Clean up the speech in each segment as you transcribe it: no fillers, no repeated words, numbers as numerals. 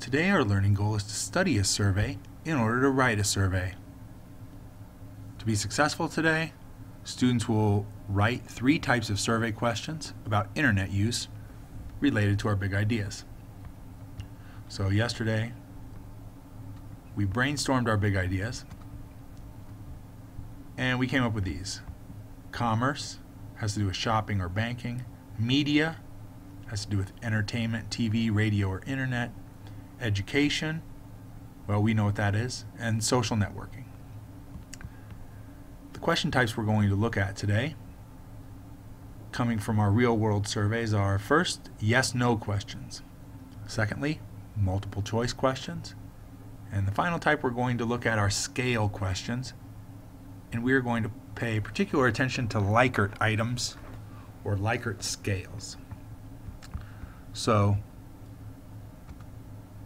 Today our learning goal is to study a survey in order to write a survey. To be successful today, students will write 3 types of survey questions about internet use related to our big ideas. So yesterday we brainstormed our big ideas and we came up with these. Commerce has to do with shopping or banking. Media has to do with entertainment, TV, radio, or internet. Education, well, we know what that is. And social networking. The question types we're going to look at today, coming from our real-world surveys, are first, yes-no questions. Secondly, multiple choice questions. And the final type we're going to look at are scale questions. And we are going to pay particular attention to Likert items or Likert scales. So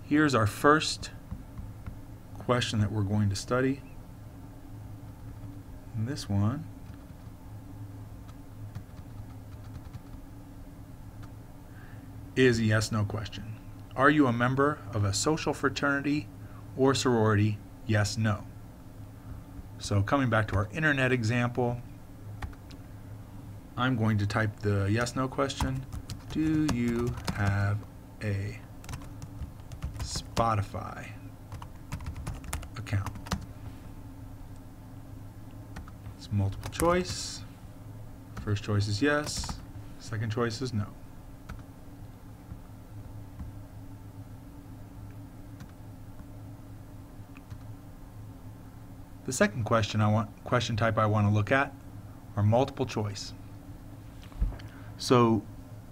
here's our first question that we're going to study. And this one is a yes-no question. Are you a member of a social fraternity or sorority? Yes, no. So coming back to our internet example, I'm going to type the yes-no question. Do you have a Spotify account? It's multiple choice. First choice is yes. Second choice is no. The second question type I want to look at are multiple choice. So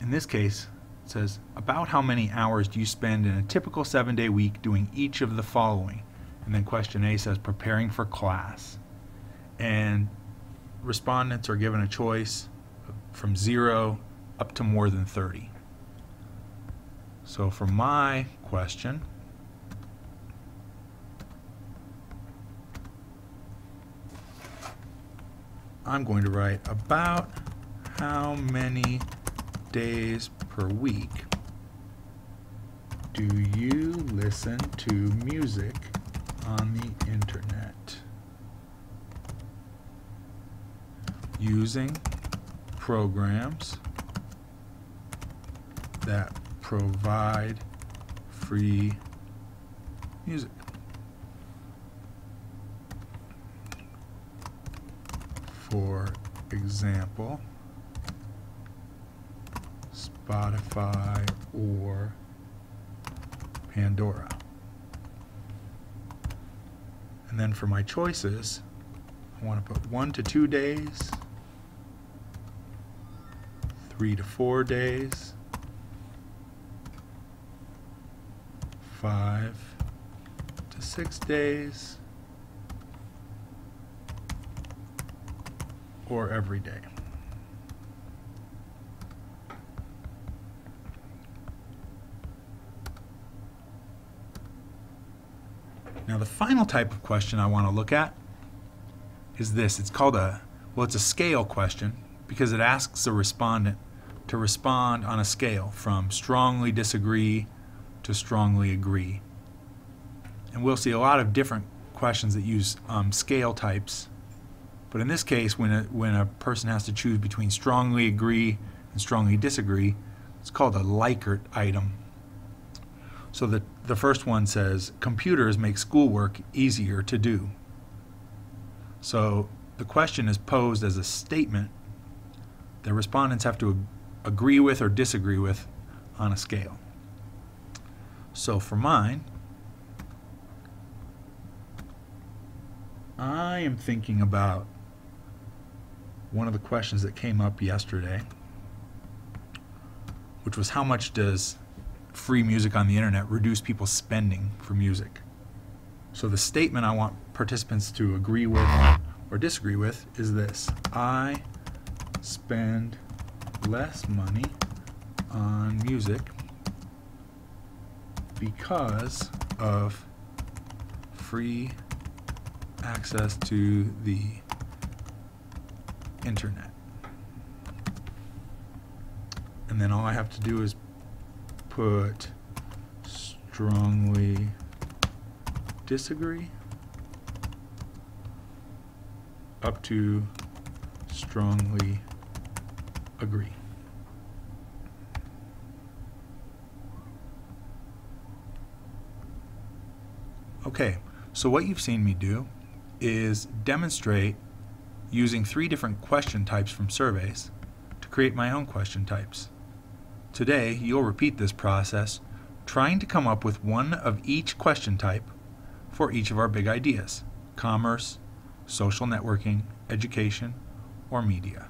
in this case, it says, about how many hours do you spend in a typical 7-day week doing each of the following? And then question A says, preparing for class. And respondents are given a choice from 0 up to more than 30. So for my question, I'm going to write about how many days per week do you listen to music on the internet using programs that provide free music? For example, Spotify or Pandora. And then for my choices, I want to put 1 to 2 days, 3 to 4 days, 5 to 6 days, or every day. Now the final type of question I want to look at is this. It's called it's a scale question because it asks the respondent to respond on a scale from strongly disagree to strongly agree. And we'll see a lot of different questions that use scale types. But in this case, when a person has to choose between strongly agree and strongly disagree, it's called a Likert item. So the first one says, computers make schoolwork easier to do. So the question is posed as a statement that respondents have to agree with or disagree with on a scale. So for mine, I am thinking about one of the questions that came up yesterday, which was how much does free music on the internet reduce people's spending for music? So the statement I want participants to agree with or disagree with is this: I spend less money on music because of free access to the internet. And then all I have to do is put strongly disagree, up to strongly agree. Okay, so what you've seen me do is demonstrate using 3 different question types from surveys to create my own question types. Today, you'll repeat this process, trying to come up with one of each question type for each of our big ideas: commerce, social networking, education, or media.